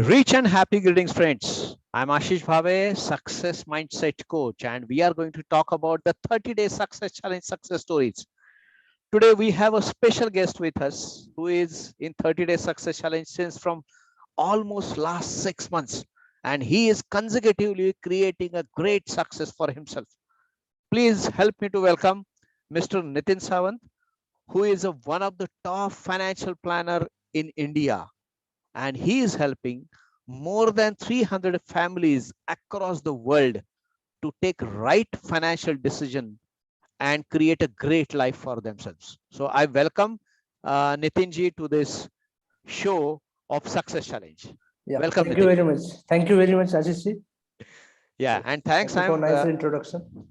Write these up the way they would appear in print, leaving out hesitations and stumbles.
Rich and happy greetings, friends. I'm Ashish Bhave, Success Mindset Coach, and we are going to talk about the 30-day Success Challenge success stories. Today, we have a special guest with us who is in 30-day Success Challenge since from almost last 6 months, and he is consecutively creating a great success for himself. Please help me to welcome Mr. Nitin Sawant, who is one of the top financial planner in India, and he is helping more than 300 families across the world to take right financial decision and create a great life for themselves. So I welcome Nitinji to this show of Success Challenge. Yeah, Welcome, thank you Nitinji. very much. Thank you very much, Ashish ji. Yeah, and thanks. Thank you for nice introduction.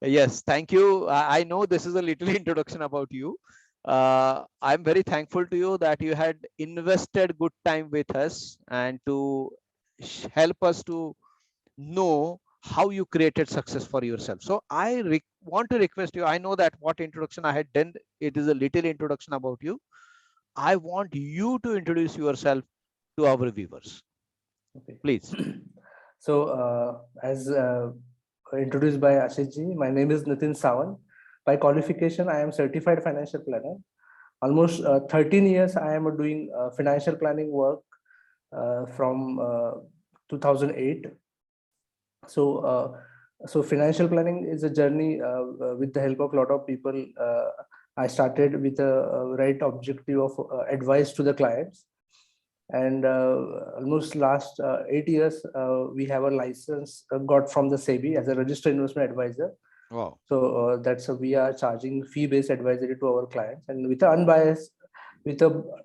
Yes, thank you. I know this is a little introduction about you. I'm very thankful to you that you had invested good time with us and to help us to know how you created success for yourself. So I want to request you. I know that what introduction I had done, it is a little introduction about you. I want you to introduce yourself to our viewers. Okay. Please. So, as introduced by Ashish ji, my name is Nitin Sawant. By qualification, I am certified financial planner. Almost 13 years I am doing financial planning work from 2008. So financial planning is a journey with the help of a lot of people. I started with a right objective of advice to the clients, and almost last 8 years we have a license got from the SEBI as a registered investment advisor. Wow. So that's we are charging fee-based advisory to our clients, and with a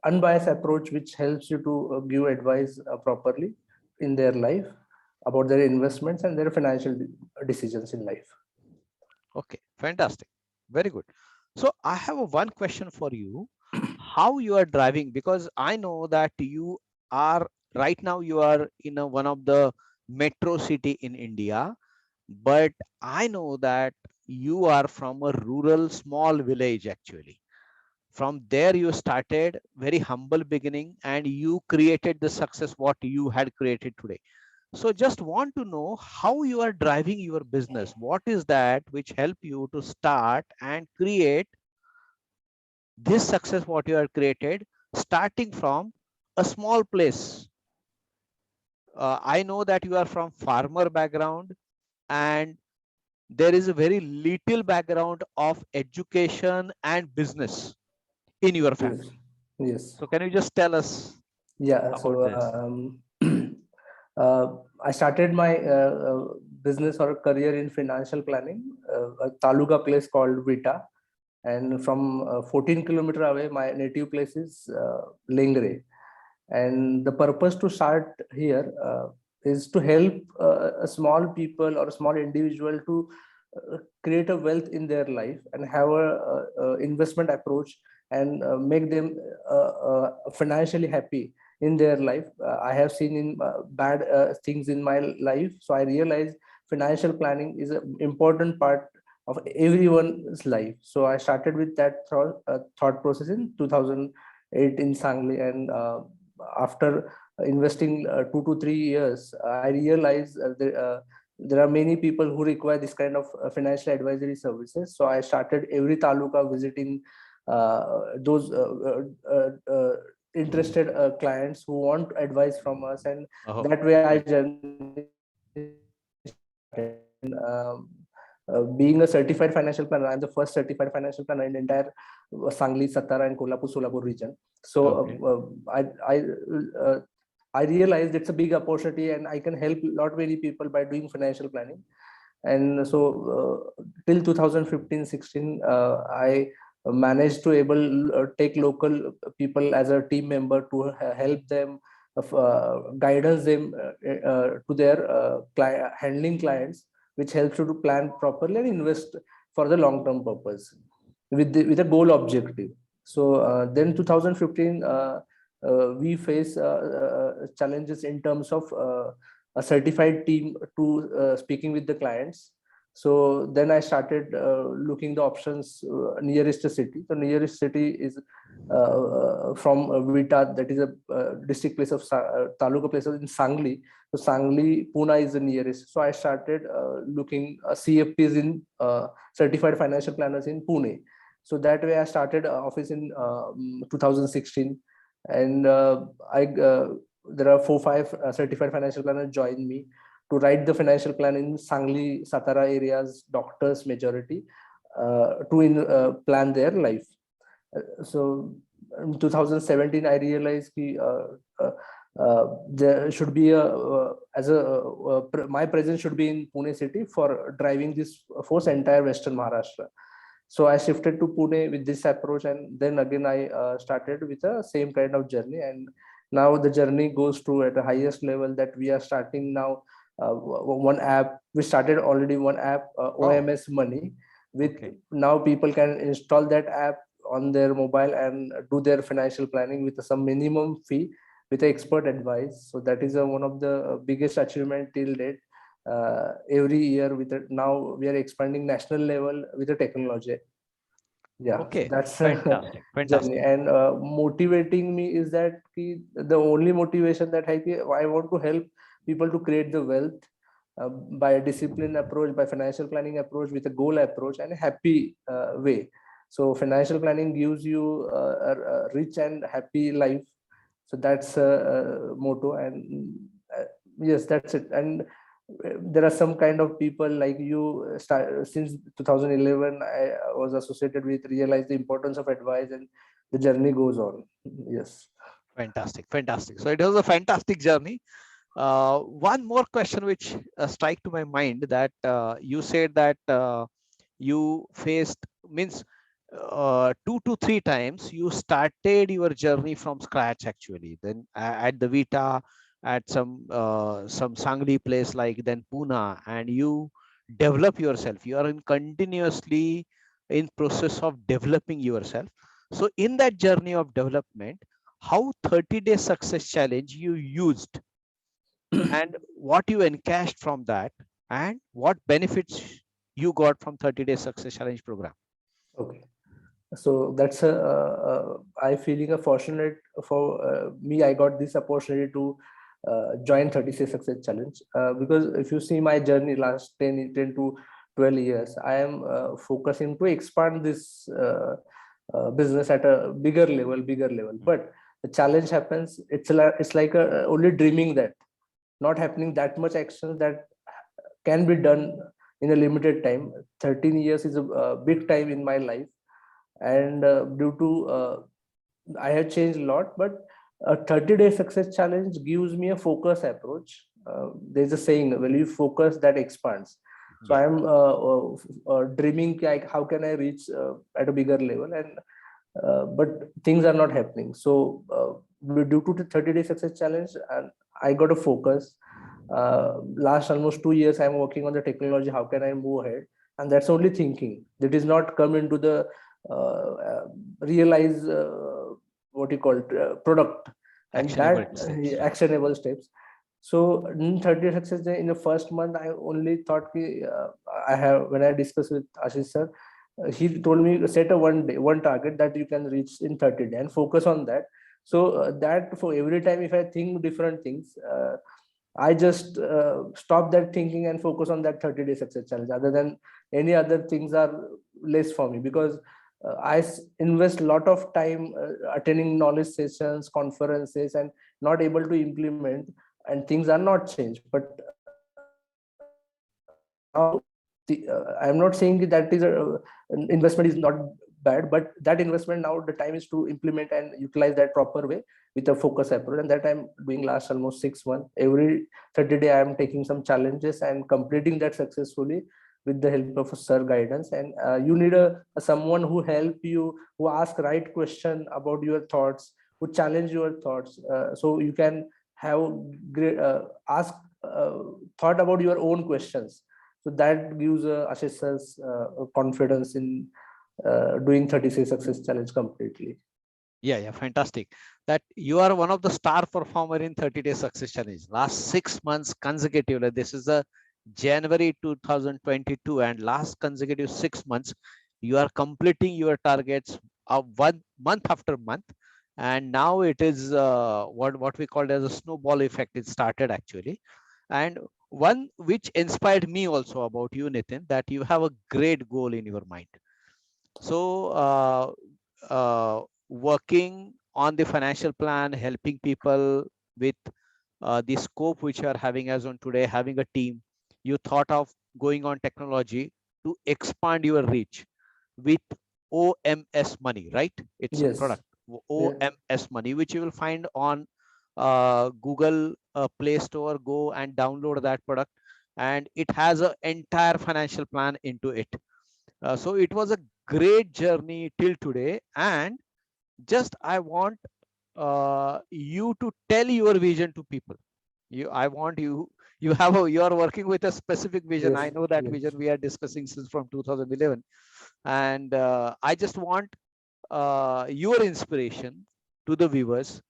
unbiased approach, which helps you to give advice properly in their life about their investments and their financial decisions in life. Okay, fantastic. Very good. So I have one question for you. How you are driving? Because I know that you are right now you are in one of the metro city in India, but I know that you are from a rural small village actually. From there you started very humble beginning and you created the success what you had created today. So just want to know how you are driving your business. What is that which help you to start and create this success what you have created starting from a small place. I know that you are from farmer background and there is a very little background of education and business in your Yes. family. Yes. So can you just tell us Yeah. about So this? I started my business or career in financial planning, a taluka place called Vita. And from 14 kilometer away, my native place is Lengre. And the purpose to start here is to help a small people or a small individual to create a wealth in their life and have a investment approach and make them financially happy in their life. I have seen in bad things in my life, so I realized financial planning is an important part of everyone's life. So I started with that thought process in 2008 in Sangli, and after investing 2 to 3 years, I realized there are many people who require this kind of financial advisory services. So I started every taluka visiting those interested clients who want advice from us, and Oh, that way I great. journey started. And being a certified financial planner, I'm the first certified financial planner in entire Sangli, Satara, and Kolhapur, Solapur region. So Okay. uh, I realized it's a big opportunity, and I can help a lot many people by doing financial planning. And so till 2015-16, I managed to able take local people as a team member to help them, guidance them to their handling clients, which helps you to plan properly and invest for the long term purpose with a goal objective. So then 2015, we face challenges in terms of a certified team to speaking with the clients. So then I started looking the options nearest the city. The nearest city is from Vita, that is a district place of taluka place in Sangli. So Sangli, Pune is the nearest. So I started looking CFPs in certified financial planners in Pune. So that way I started office in 2016, and there are 4-5 certified financial planners joined me to write the financial plan in Sangli, Satara areas, doctors majority, to plan their life. So in 2017, I realized there should be my presence should be in Pune city for driving this force entire Western Maharashtra. So I shifted to Pune with this approach, and then again I started with the same kind of journey. And now the journey goes to at the highest level that we are starting now. One app we started already, one app, OMS Money, with now people can install that app on their mobile and do their financial planning with some minimum fee with expert advice. So that is one of the biggest achievement till date. Every year with it, now we are expanding national level with the technology. Yeah, so Okay, that's fantastic, journey. fantastic. And motivating me is that the only motivation that I want to help people to create the wealth by a disciplined approach, by financial planning approach, with a goal approach and a happy way. So financial planning gives you a rich and happy life. So that's a motto. And yes, that's it. And there are some kind of people like you since 2011 I was associated with, realize the importance of advice, and the journey goes on. Yes. Fantastic, fantastic. So it was a fantastic journey. One more question which strike to my mind, that you said that you faced, means 2 to 3 times you started your journey from scratch actually, then at the Vita, at some Sangli place, like then Pune, and you develop yourself. You are in continuously in process of developing yourself. So in that journey of development, how 30-day success challenge you used, and what you encashed from that, and what benefits you got from 30-day success challenge program? Okay. So that's I feeling a fortunate for me. I got this opportunity to join 36 Success Challenge because if you see my journey last 10 to 12 years, I am focusing to expand this business at a bigger level, But the challenge happens. It's like only dreaming that, not happening that much action that can be done in a limited time. 13 years is a big time in my life, and due to I have changed a lot, but a 30-day success challenge gives me a focus approach. There's a saying, when you focus, that expands. So Yeah. I'm dreaming like how can I reach at a bigger level, and but things are not happening. So due to the 30-day success challenge, and I got a focus. Last almost 2 years, I'm working on the technology. How can I move ahead? And that's only thinking. That is not come into the realize what you call product, and Actionable that steps. actionable steps. So in 30 success day, in the first month, I only thought I have, when I discussed with Ashish sir, he told me set a one target that you can reach in 30 days and focus on that. So that for every time if I think different things, I just stop that thinking and focus on that 30-day success challenge. Other than any other things are less for me, because invest a lot of time attending knowledge sessions, conferences, and not able to implement, and things are not changed. But now I'm not saying that is an investment is not bad, but that investment now the time is to implement and utilize that proper way with a focus approach, and that I'm doing last almost 6 months. Every 30 day I am taking some challenges and completing that successfully with the help of a sir guidance. And you need a someone who help you, who ask right question about your thoughts, who challenge your thoughts, so you can have great ask thought about your own questions. So that gives assessors confidence in doing 36 success challenge completely. Yeah, fantastic. That you are one of the star performer in 30-day success challenge. Last 6 months consecutively. This is a January 2022 and last consecutive 6 months, you are completing your targets of 1 month after month. And now it is what we call as a snowball effect. It started actually. And one which inspired me also about you, Nitin, that you have a great goal in your mind. So working on the financial plan, helping people with the scope which you are having as on today, having a team, you thought of going on technology to expand your reach with OMS money, right? It's a Yes. product, Yeah. OMS money, which you will find on Google Play Store. Go and download that product, and it has an entire financial plan into it. So it was a great journey till today. And just I want you to tell your vision to people. I want you have you are working with a specific vision. Yes. I know that Yes. vision we are discussing since from 2011. And I just want your inspiration to the viewers.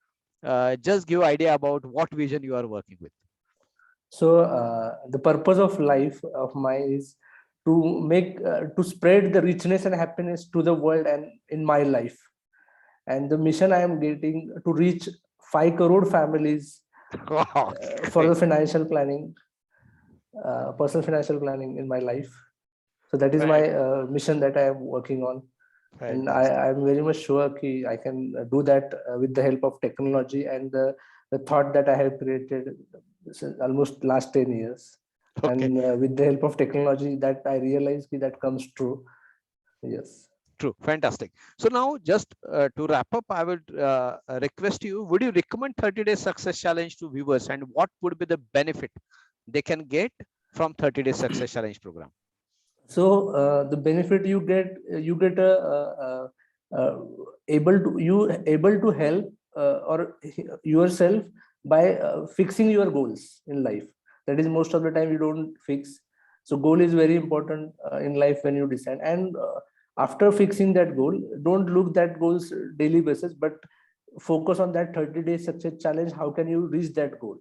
Just give idea about what vision you are working with. So the purpose of life of mine is to make to spread the richness and happiness to the world and in my life. And the mission I am getting to reach 5 crore families Wow, for great. the financial planning, personal financial planning in my life. So that is my Fan- mission that I am working on. And Fantastic. I'm very much sure ki I can do that with the help of technology and the thought that I have created since almost last 10 years. Okay. And with the help of technology that I realize ki that comes true. Yes. True, fantastic. So now, just to wrap up, I would request you: would you recommend 30-day success challenge to viewers, and what would be the benefit they can get from 30-day success challenge program? So the benefit you get a, able to you able to help or yourself by fixing your goals in life. That is most of the time you don't fix. So goal is very important in life when you decide. And after fixing that goal, don't look that goals daily basis, but focus on that 30-day success challenge. How can you reach that goal?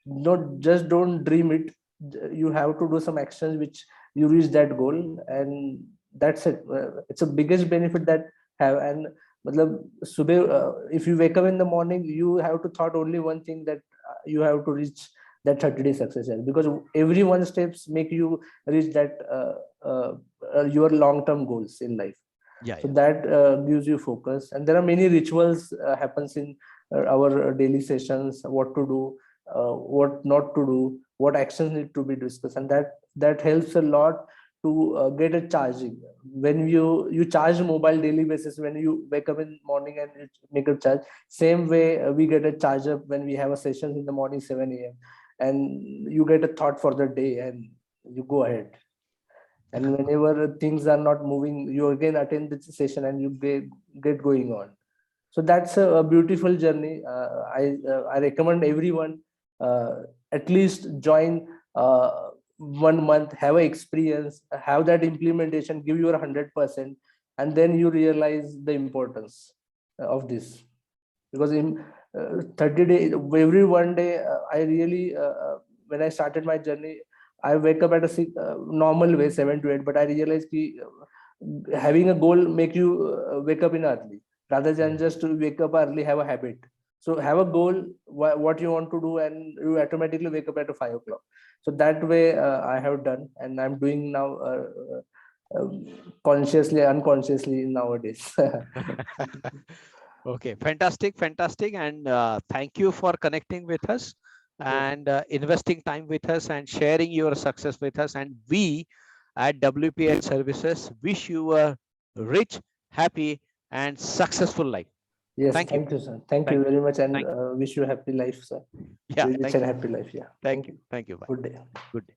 Not just don't dream it. You have to do some actions which you reach that goal, and that's it. It's a biggest benefit that have. And matlab, if you wake up in the morning, you have to thought only one thing, that you have to reach that 30-day success, because every one steps make you reach that your long-term goals in life. Yeah, So yeah. that gives you focus. And there are many rituals happens in our daily sessions, what to do, what not to do, what actions need to be discussed, and that helps a lot to get a charging. When you charge mobile daily basis, when you wake up in morning and you make a charge, same way we get a charge up when we have a session in the morning 7 a.m. and you get a thought for the day and you go ahead. And whenever things are not moving, you again attend the session and you get going on. So that's a beautiful journey. I recommend everyone at least join 1 month, have an experience, have that implementation, give your 100%, and then you realize the importance of this. Because in 30 days, every one day, I really when I started my journey, I wake up at a normal way, 7 to 8, but I realized ki, having a goal make you wake up in early rather than just to wake up early, have a habit. So have a goal, what you want to do, and you automatically wake up at 5 o'clock. So that way I have done, and I'm doing now consciously, unconsciously nowadays. Okay, fantastic, fantastic. And thank you for connecting with us Yes. and investing time with us and sharing your success with us. And we at WPH Services wish you a rich, happy, and successful life. Yes, Thank you. thank you, sir. Thank you Thank you. very much, and Thank you. wish you a happy life, sir. Yeah, Rich thank and you. happy life. Yeah. Thank Thank you. you. Thank you. Bye. Good day. Good day.